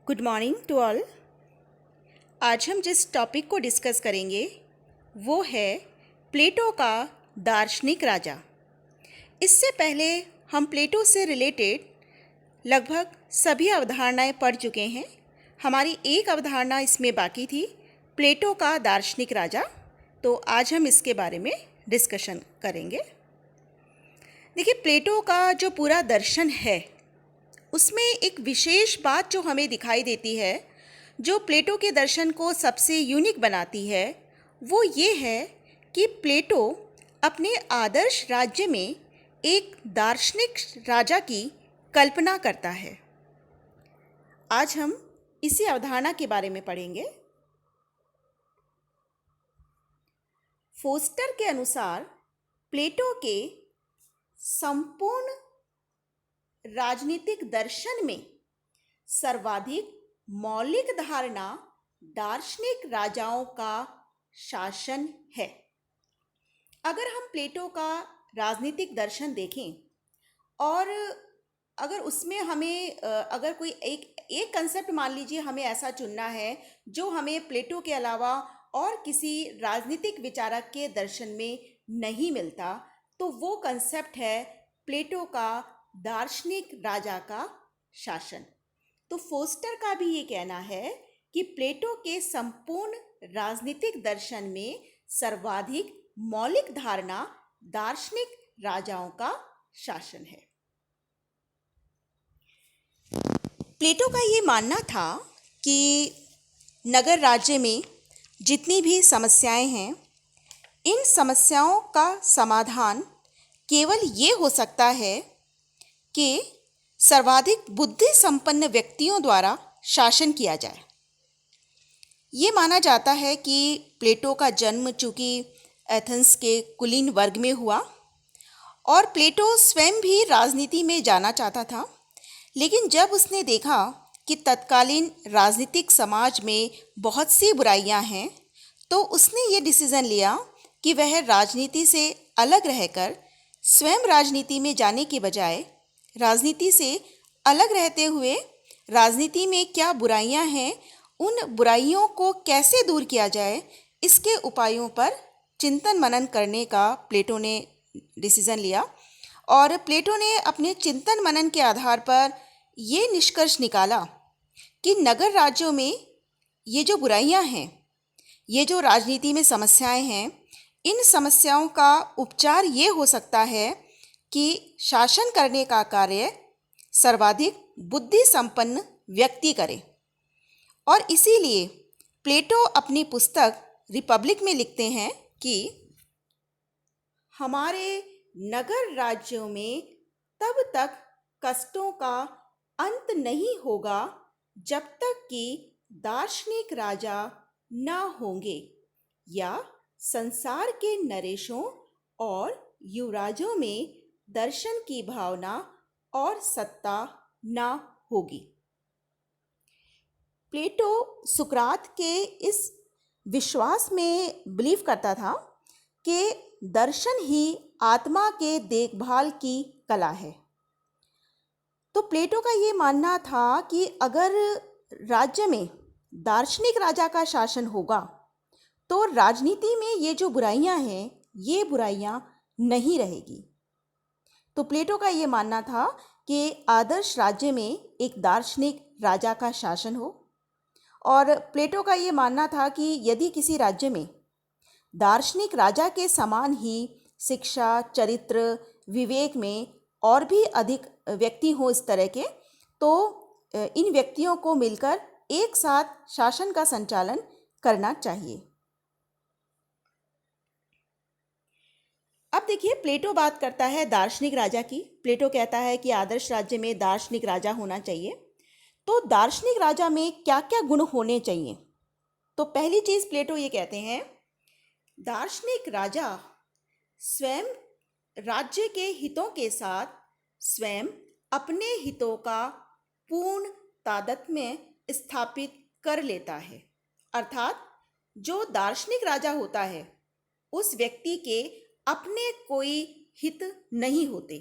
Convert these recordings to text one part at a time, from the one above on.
Good morning to all. आज हम जिस टॉपिक को डिस्कस करेंगे वो है प्लेटो का दार्शनिक राजा। इससे पहले हम प्लेटो से रिलेटेड लगभग सभी अवधारणाएं पढ़ चुके हैं। हमारी एक अवधारणा इसमें बाकी थी, प्लेटो का दार्शनिक राजा। तो आज हम इसके बारे में डिस्कशन करेंगे। देखिए, प्लेटो का जो पूरा दर्शन है उसमें एक विशेष बात जो हमें दिखाई देती है, जो प्लेटो के दर्शन को सबसे यूनिक बनाती है, वो ये है कि प्लेटो अपने आदर्श राज्य में एक दार्शनिक राजा की कल्पना करता है। आज हम इसी अवधारणा के बारे में पढ़ेंगे। फोस्टर के अनुसार प्लेटो के संपूर्ण राजनीतिक दर्शन में सर्वाधिक मौलिक धारणा दार्शनिक राजाओं का शासन है। अगर हम प्लेटो का राजनीतिक दर्शन देखें और अगर उसमें हमें अगर कोई एक कंसेप्ट मान लीजिए हमें ऐसा चुनना है जो हमें प्लेटो के अलावा और किसी राजनीतिक विचारक के दर्शन में नहीं मिलता, तो वो कंसेप्ट है प्लेटो का दार्शनिक राजा का शासन। तो फोस्टर का भी ये कहना है कि प्लेटो के संपूर्ण राजनीतिक दर्शन में सर्वाधिक मौलिक धारणा दार्शनिक राजाओं का शासन है। प्लेटो का ये मानना था कि नगर राज्य में जितनी भी समस्याएं हैं, इन समस्याओं का समाधान केवल ये हो सकता है कि सर्वाधिक बुद्धि संपन्न व्यक्तियों द्वारा शासन किया जाए। ये माना जाता है कि प्लेटो का जन्म चूँकि एथेंस के कुलीन वर्ग में हुआ और प्लेटो स्वयं भी राजनीति में जाना चाहता था, लेकिन जब उसने देखा कि तत्कालीन राजनीतिक समाज में बहुत सी बुराइयां हैं, तो उसने ये डिसीज़न लिया कि वह राजनीति से अलग रहकर स्वयं राजनीति में जाने के बजाय राजनीति से अलग रहते हुए राजनीति में क्या बुराइयां हैं, उन बुराइयों को कैसे दूर किया जाए, इसके उपायों पर चिंतन मनन करने का प्लेटो ने डिसीज़न लिया। और प्लेटो ने अपने चिंतन मनन के आधार पर ये निष्कर्ष निकाला कि नगर राज्यों में ये जो बुराइयां हैं, ये जो राजनीति में समस्याएं हैं, इन समस्याओं का उपचार ये हो सकता है कि शासन करने का कार्य सर्वाधिक बुद्धि संपन्न व्यक्ति करे। और इसीलिए प्लेटो अपनी पुस्तक रिपब्लिक में लिखते हैं कि हमारे नगर राज्यों में तब तक कष्टों का अंत नहीं होगा जब तक कि दार्शनिक राजा न होंगे या संसार के नरेशों और युवराजों में दर्शन की भावना और सत्ता न होगी। प्लेटो सुकरात के इस विश्वास में बिलीव करता था कि दर्शन ही आत्मा के देखभाल की कला है। तो प्लेटो का ये मानना था कि अगर राज्य में दार्शनिक राजा का शासन होगा तो राजनीति में ये जो बुराइयां हैं, ये बुराइयां नहीं रहेगी। तो प्लेटो का ये मानना था कि आदर्श राज्य में एक दार्शनिक राजा का शासन हो, और प्लेटो का ये मानना था कि यदि किसी राज्य में दार्शनिक राजा के समान ही शिक्षा, चरित्र, विवेक में और भी अधिक व्यक्ति हों इस तरह के, तो इन व्यक्तियों को मिलकर एक साथ शासन का संचालन करना चाहिए। अब देखिए, प्लेटो बात करता है दार्शनिक राजा की। प्लेटो कहता है कि आदर्श राज्य में दार्शनिक राजा होना चाहिए। तो दार्शनिक राजा में क्या क्या गुण होने चाहिए? तो पहली चीज प्लेटो ये कहते हैं, दार्शनिक राजा स्वयं राज्य के हितों के साथ स्वयं अपने हितों का पूर्ण तादात्म्य स्थापित कर लेता है। अर्थात जो दार्शनिक राजा होता है उस व्यक्ति के अपने कोई हित नहीं होते,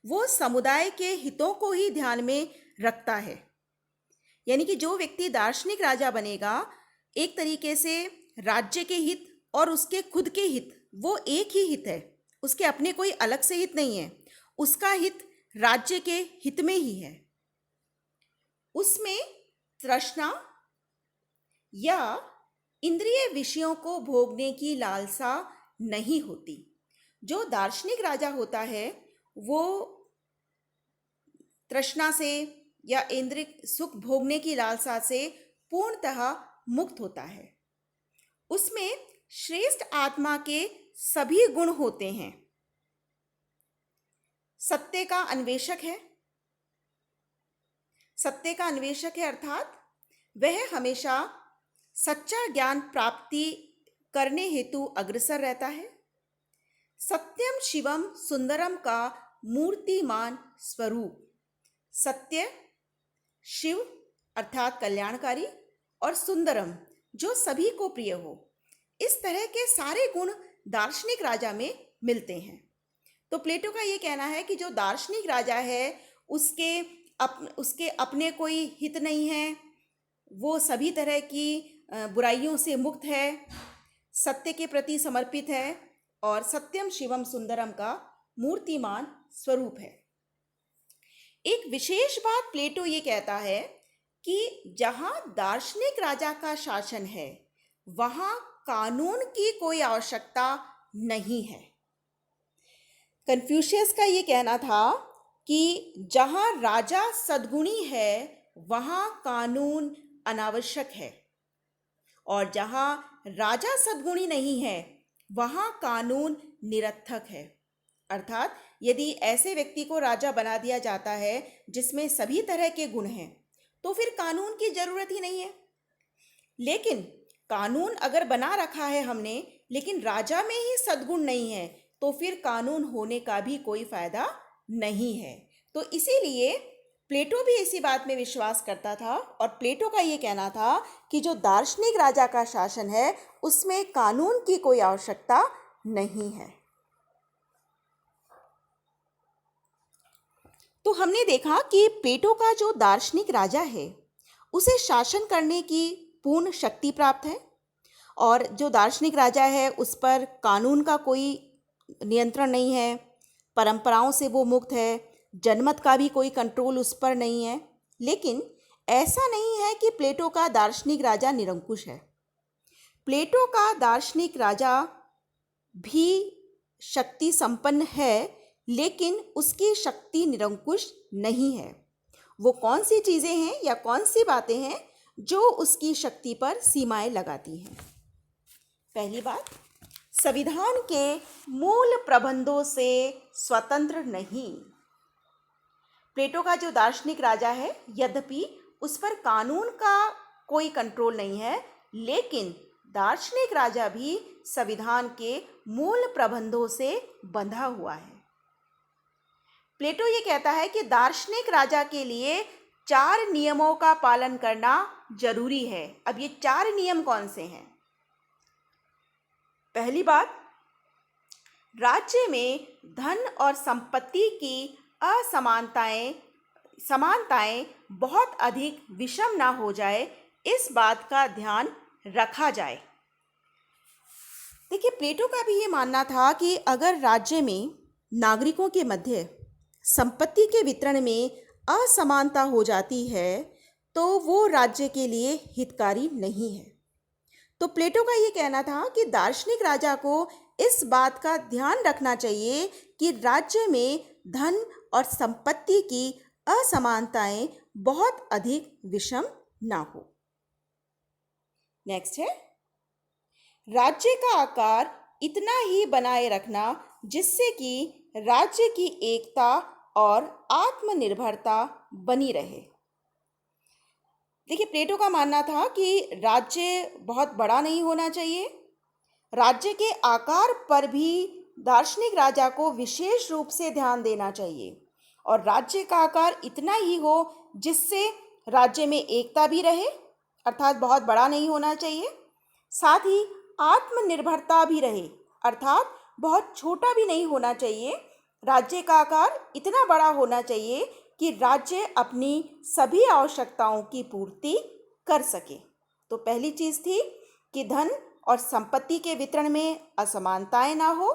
वो समुदाय के हितों को ही ध्यान में रखता है। यानी कि जो व्यक्ति दार्शनिक राजा बनेगा, एक तरीके से राज्य के हित और उसके खुद के हित वो एक ही हित है, उसके अपने कोई अलग से हित नहीं है, उसका हित राज्य के हित में ही है। उसमें तृष्णा या इंद्रिय विषयों को भोगने की लालसा नहीं होती। जो दार्शनिक राजा होता है वो तृष्णा से या इंद्रिय सुख भोगने की लालसा से पूर्णतः मुक्त होता है। उसमें श्रेष्ठ आत्मा के सभी गुण होते हैं। सत्य का अन्वेषक है, सत्य का अन्वेषक है अर्थात वह हमेशा सच्चा ज्ञान प्राप्ति करने हेतु अग्रसर रहता है। सत्यम शिवम सुंदरम का मूर्तिमान स्वरूप, सत्य शिव अर्थात कल्याणकारी और सुंदरम जो सभी को प्रिय हो, इस तरह के सारे गुण दार्शनिक राजा में मिलते हैं। तो प्लेटो का ये कहना है कि जो दार्शनिक राजा है उसके अपने कोई हित नहीं है, वो सभी तरह की बुराइयों से मुक्त है, सत्य के प्रति समर्पित है और सत्यम शिवम सुंदरम का मूर्तिमान स्वरूप है। एक विशेष बात प्लेटो ये कहता है कि जहां दार्शनिक राजा का शासन है वहां कानून की कोई आवश्यकता नहीं है। कन्फ्यूशियस का ये कहना था कि जहां राजा सद्गुणी है वहां कानून अनावश्यक है और जहां राजा सद्गुणी नहीं है वहां कानून निरर्थक है। अर्थात यदि ऐसे व्यक्ति को राजा बना दिया जाता है जिसमें सभी तरह के गुण हैं तो फिर कानून की जरूरत ही नहीं है। लेकिन कानून अगर बना रखा है हमने लेकिन राजा में ही सद्गुण नहीं है तो फिर कानून होने का भी कोई फायदा नहीं है। तो इसीलिए प्लेटो भी इसी बात में विश्वास करता था और प्लेटो का ये कहना था कि जो दार्शनिक राजा का शासन है उसमें कानून की कोई आवश्यकता नहीं है। तो हमने देखा कि प्लेटो का जो दार्शनिक राजा है उसे शासन करने की पूर्ण शक्ति प्राप्त है और जो दार्शनिक राजा है उस पर कानून का कोई नियंत्रण नहीं है, परंपराओं से वो मुक्त है, जनमत का भी कोई कंट्रोल उस पर नहीं है। लेकिन ऐसा नहीं है कि प्लेटो का दार्शनिक राजा निरंकुश है। प्लेटो का दार्शनिक राजा भी शक्ति संपन्न है लेकिन उसकी शक्ति निरंकुश नहीं है। वो कौन सी चीज़ें हैं या कौन सी बातें हैं जो उसकी शक्ति पर सीमाएं लगाती हैं? पहली बात, संविधान के मूल प्रबंधों से स्वतंत्र नहीं। प्लेटो का जो दार्शनिक राजा है यद्यपि उस पर कानून का कोई कंट्रोल नहीं है लेकिन दार्शनिक राजा भी संविधान के मूल प्रबंधों से बंधा हुआ है। प्लेटो ये कहता है कि दार्शनिक राजा के लिए 4 नियमों का पालन करना जरूरी है। अब ये 4 नियम कौन से हैं? पहली बात, राज्य में धन और संपत्ति की समानताएं बहुत अधिक विषम ना हो जाए, इस बात का ध्यान रखा जाए। देखिए, प्लेटो का भी ये मानना था कि अगर राज्य में नागरिकों के मध्य संपत्ति के वितरण में असमानता हो जाती है तो वो राज्य के लिए हितकारी नहीं है। तो प्लेटो का ये कहना था कि दार्शनिक राजा को इस बात का ध्यान रखना चाहिए कि राज्य में धन और संपत्ति की असमानताएं बहुत अधिक विषम ना हो। नेक्स्ट है, राज्य का आकार इतना ही बनाए रखना जिससे कि राज्य की एकता और आत्मनिर्भरता बनी रहे। देखिए, प्लेटो का मानना था कि राज्य बहुत बड़ा नहीं होना चाहिए। राज्य के आकार पर भी दार्शनिक राजा को विशेष रूप से ध्यान देना चाहिए और राज्य का आकार इतना ही हो जिससे राज्य में एकता भी रहे, अर्थात बहुत बड़ा नहीं होना चाहिए। साथ ही आत्मनिर्भरता भी रहे, अर्थात बहुत छोटा भी नहीं होना चाहिए। राज्य का आकार इतना बड़ा होना चाहिए कि राज्य अपनी सभी आवश्यकताओं की पूर्ति कर सके। तो पहली चीज़ थी कि धन और संपत्ति के वितरण में असमानताएं ना हो,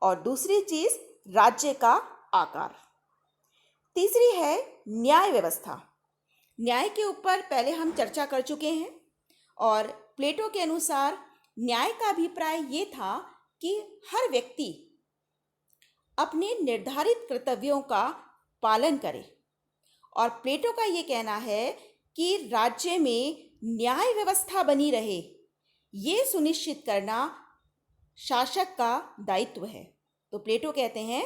और दूसरी चीज़ राज्य का आकार। तीसरी है न्याय व्यवस्था। न्याय के ऊपर पहले हम चर्चा कर चुके हैं, और प्लेटो के अनुसार न्याय का अभिप्राय ये था कि हर व्यक्ति अपने निर्धारित कर्तव्यों का पालन करे। और प्लेटो का ये कहना है कि राज्य में न्याय व्यवस्था बनी रहे, ये सुनिश्चित करना शासक का दायित्व है। तो प्लेटो कहते हैं,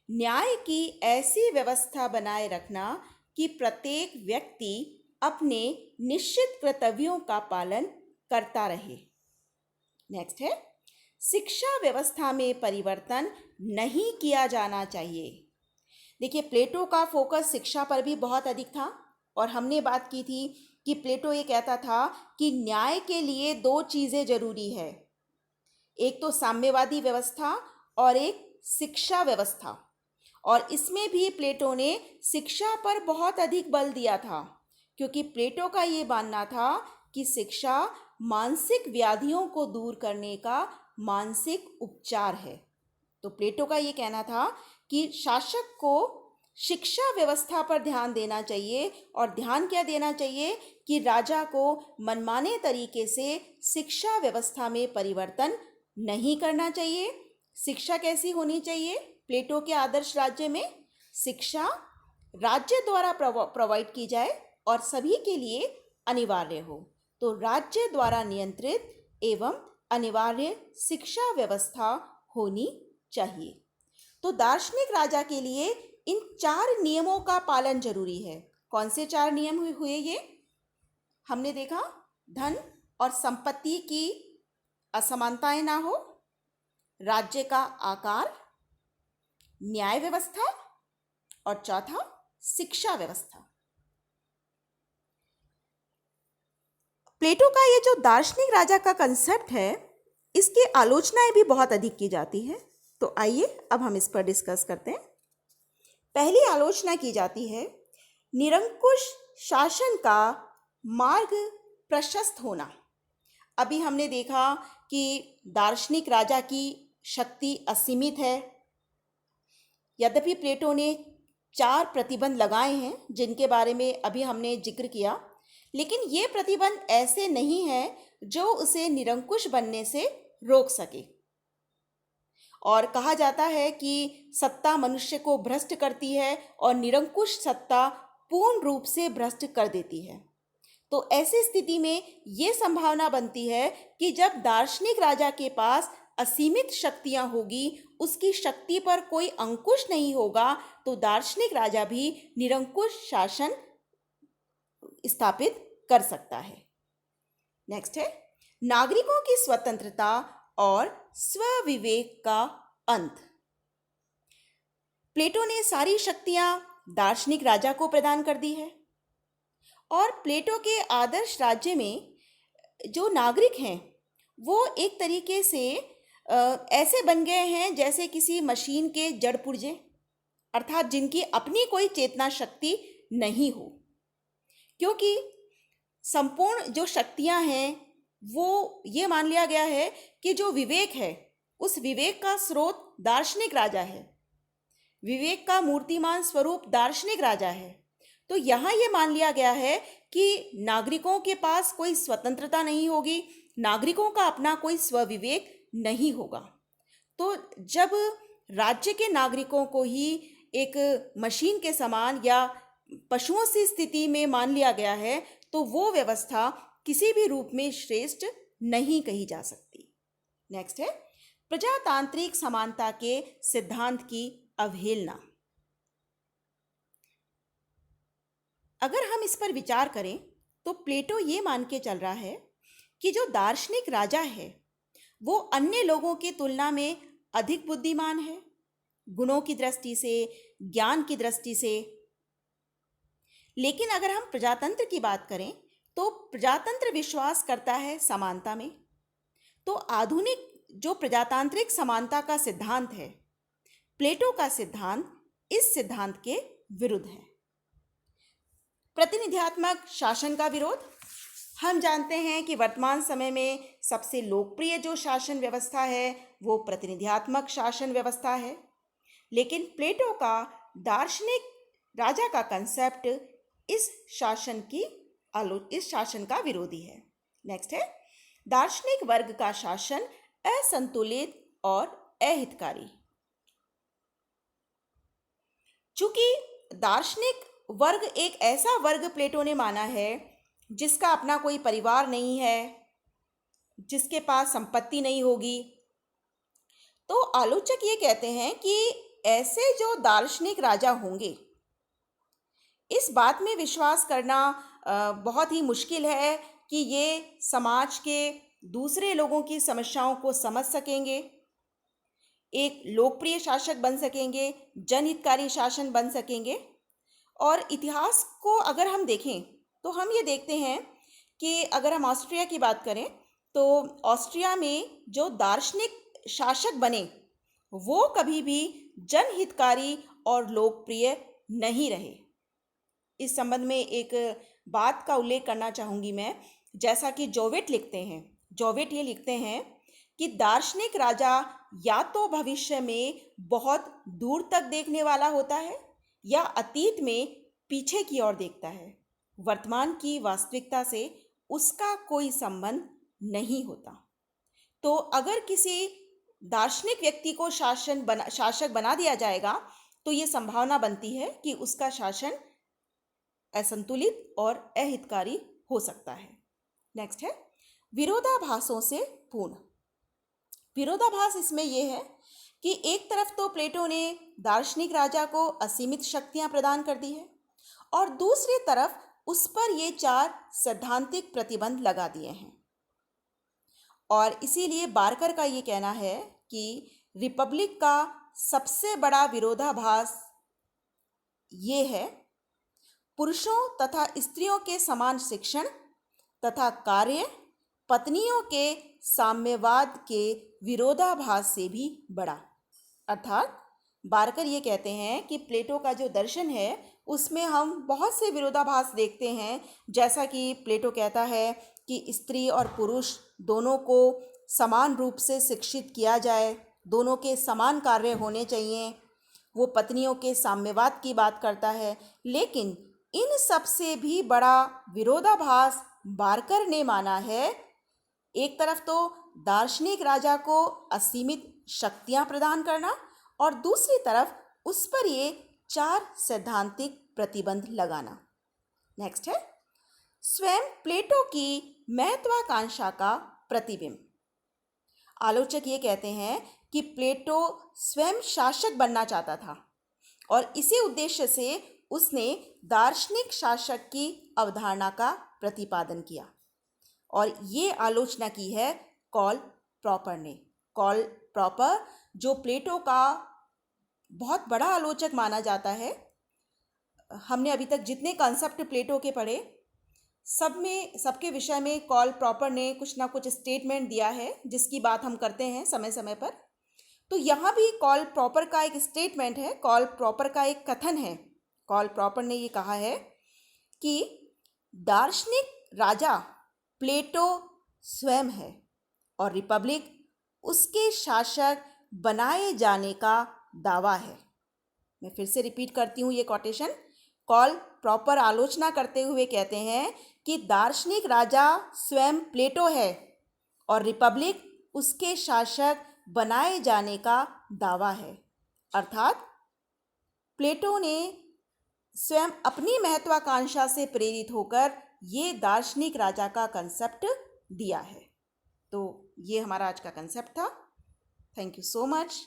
न्याय की ऐसी व्यवस्था बनाए रखना कि प्रत्येक व्यक्ति अपने निश्चित कर्तव्यों का पालन करता रहे। नेक्स्ट है, शिक्षा व्यवस्था में परिवर्तन नहीं किया जाना चाहिए। देखिए, प्लेटो का फोकस शिक्षा पर भी बहुत अधिक था, और हमने बात की थी कि प्लेटो ये कहता था कि न्याय के लिए दो चीज़ें जरूरी है, एक तो साम्यवादी व्यवस्था और एक शिक्षा व्यवस्था। और इसमें भी प्लेटो ने शिक्षा पर बहुत अधिक बल दिया था, क्योंकि प्लेटो का ये मानना था कि शिक्षा मानसिक व्याधियों को दूर करने का मानसिक उपचार है। तो प्लेटो का ये कहना था कि शासक को शिक्षा व्यवस्था पर ध्यान देना चाहिए, और ध्यान क्या देना चाहिए कि राजा को मनमाने तरीके से शिक्षा व्यवस्था में परिवर्तन नहीं करना चाहिए। शिक्षा कैसी होनी चाहिए? प्लेटो के आदर्श राज्य में शिक्षा राज्य द्वारा प्रोवाइड की जाए और सभी के लिए अनिवार्य हो। तो राज्य द्वारा नियंत्रित एवं अनिवार्य शिक्षा व्यवस्था होनी चाहिए। तो दार्शनिक राजा के लिए इन 4 नियमों का पालन जरूरी है। कौन से 4 नियम हुए ये? हमने देखा, धन और संपत्ति की असमानताएं ना हो, राज्य का आकार, न्याय व्यवस्था, और चौथा शिक्षा व्यवस्था। प्लेटो का ये जो दार्शनिक राजा का कंसेप्ट है, इसकी आलोचनाएं भी बहुत अधिक की जाती है। तो आइए अब हम इस पर डिस्कस करते हैं। पहली आलोचना की जाती है निरंकुश शासन का मार्ग प्रशस्त होना। अभी हमने देखा कि दार्शनिक राजा की शक्ति असीमित है। यद्यपि प्लेटो ने 4 प्रतिबंध लगाए हैं जिनके बारे में अभी हमने जिक्र किया, लेकिन ये प्रतिबंध ऐसे नहीं हैं जो उसे निरंकुश बनने से रोक सके। और कहा जाता है कि सत्ता मनुष्य को भ्रष्ट करती है और निरंकुश सत्ता पूर्ण रूप से भ्रष्ट कर देती है। तो ऐसी स्थिति में ये संभावना बनती है कि जब दार्शनिक राजा के पास असीमित शक्तियां होगी, उसकी शक्ति पर कोई अंकुश नहीं होगा, तो दार्शनिक राजा भी निरंकुश शासन स्थापित कर सकता है। नेक्स्ट है नागरिकों की स्वतंत्रता और स्वविवेक का अंत। प्लेटो ने सारी शक्तियां दार्शनिक राजा को प्रदान कर दी है, और प्लेटो के आदर्श राज्य में जो नागरिक हैं वो एक तरीके से ऐसे बन गए हैं जैसे किसी मशीन के जड़ पुर्जे, अर्थात जिनकी अपनी कोई चेतना शक्ति नहीं हो, क्योंकि संपूर्ण जो शक्तियां हैं वो ये मान लिया गया है कि जो विवेक है उस विवेक का स्रोत दार्शनिक राजा है, विवेक का मूर्तिमान स्वरूप दार्शनिक राजा है। तो यहाँ ये मान लिया गया है कि नागरिकों के पास कोई स्वतंत्रता नहीं होगी, नागरिकों का अपना कोई स्वविवेक नहीं होगा। तो जब राज्य के नागरिकों को ही एक मशीन के समान या पशुओं सी स्थिति में मान लिया गया है, तो वो व्यवस्था किसी भी रूप में श्रेष्ठ नहीं कही जा सकती। नेक्स्ट है प्रजातांत्रिक समानता के सिद्धांत की अवहेलना। अगर हम इस पर विचार करें तो प्लेटो ये मान के चल रहा है कि जो दार्शनिक राजा है वो अन्य लोगों की तुलना में अधिक बुद्धिमान है, गुणों की दृष्टि से, ज्ञान की दृष्टि से। लेकिन अगर हम प्रजातंत्र की बात करें तो प्रजातंत्र विश्वास करता है समानता में। तो आधुनिक जो प्रजातांत्रिक समानता का सिद्धांत है, प्लेटो का सिद्धांत इस सिद्धांत के विरुद्ध है। प्रतिनिधियात्मक शासन का विरोध। हम जानते हैं कि वर्तमान समय में सबसे लोकप्रिय जो शासन व्यवस्था है वो प्रतिनिधियात्मक शासन व्यवस्था है, लेकिन प्लेटो का दार्शनिक राजा का कंसेप्ट इस शासन का विरोधी है। नेक्स्ट है दार्शनिक वर्ग का शासन असंतुलित और अहितकारी। चूंकि दार्शनिक वर्ग एक ऐसा वर्ग प्लेटो ने माना है जिसका अपना कोई परिवार नहीं है, जिसके पास संपत्ति नहीं होगी, तो आलोचक ये कहते हैं कि ऐसे जो दार्शनिक राजा होंगे, इस बात में विश्वास करना बहुत ही मुश्किल है कि ये समाज के दूसरे लोगों की समस्याओं को समझ सकेंगे, एक लोकप्रिय शासक बन सकेंगे, जनहितकारी शासन बन सकेंगे। और इतिहास को अगर हम देखें तो हम ये देखते हैं कि अगर हम ऑस्ट्रिया की बात करें तो ऑस्ट्रिया में जो दार्शनिक शासक बने वो कभी भी जनहितकारी और लोकप्रिय नहीं रहे। इस संबंध में एक बात का उल्लेख करना चाहूँगी मैं, जैसा कि जोवेट लिखते हैं। जोवेट ये लिखते हैं कि दार्शनिक राजा या तो भविष्य में बहुत दूर तक देखने वाला होता है या अतीत में पीछे की ओर देखता है, वर्तमान की वास्तविकता से उसका कोई संबंध नहीं होता। तो अगर किसी दार्शनिक व्यक्ति को शासक बना दिया जाएगा तो ये संभावना बनती है कि उसका शासन असंतुलित और अहितकारी हो सकता है। नेक्स्ट है विरोधाभासों से पूर्ण। विरोधाभास इसमें यह है कि एक तरफ तो प्लेटो ने दार्शनिक राजा को असीमित शक्तियां प्रदान कर दी है और दूसरी तरफ उस पर ये 4 सैद्धांतिक प्रतिबंध लगा दिए हैं। और इसीलिए बार्कर का ये कहना है कि रिपब्लिक का सबसे बड़ा विरोधाभास ये है पुरुषों तथा स्त्रियों के समान शिक्षण तथा कार्य पत्नियों के साम्यवाद के विरोधाभास से भी बड़ा। अर्थात बार्कर ये कहते हैं कि प्लेटो का जो दर्शन है उसमें हम बहुत से विरोधाभास देखते हैं, जैसा कि प्लेटो कहता है कि स्त्री और पुरुष दोनों को समान रूप से शिक्षित किया जाए, दोनों के समान कार्य होने चाहिए। वो पत्नियों के साम्यवाद की बात करता है, लेकिन इन सब से भी बड़ा विरोधाभास बार्कर ने माना है। एक तरफ तो दार्शनिक राजा को असीमित शक्तियां प्रदान करना और दूसरी तरफ उस पर ये 4 सैद्धांतिक प्रतिबंध लगाना। नेक्स्ट है स्वयं प्लेटो की महत्वाकांक्षा का प्रतिबिंब। आलोचक ये कहते हैं कि प्लेटो स्वयं शासक बनना चाहता था और इसी उद्देश्य से उसने दार्शनिक शासक की अवधारणा का प्रतिपादन किया और ये आलोचना की है कॉल प्रॉपर ने। कॉल प्रॉपर जो प्लेटो का बहुत बड़ा आलोचक माना जाता है। हमने अभी तक जितने कॉन्सेप्ट प्लेटो के पढ़े सबके विषय में कॉल प्रॉपर ने कुछ ना कुछ स्टेटमेंट दिया है जिसकी बात हम करते हैं समय समय पर। तो यहाँ भी कॉल प्रॉपर का एक स्टेटमेंट है, कॉल प्रॉपर का एक कथन है। कॉल प्रॉपर ने ये कहा है कि दार्शनिक राजा प्लेटो स्वयं है और रिपब्लिक उसके शासक बनाए जाने का दावा है। मैं फिर से रिपीट करती हूँ ये कोटेशन। कॉल प्रॉपर आलोचना करते हुए कहते हैं कि दार्शनिक राजा स्वयं प्लेटो है और रिपब्लिक उसके शासक बनाए जाने का दावा है। अर्थात प्लेटो ने स्वयं अपनी महत्वाकांक्षा से प्रेरित होकर ये दार्शनिक राजा का कंसेप्ट दिया है। तो ये हमारा आज का कंसेप्ट था। Thank you so much.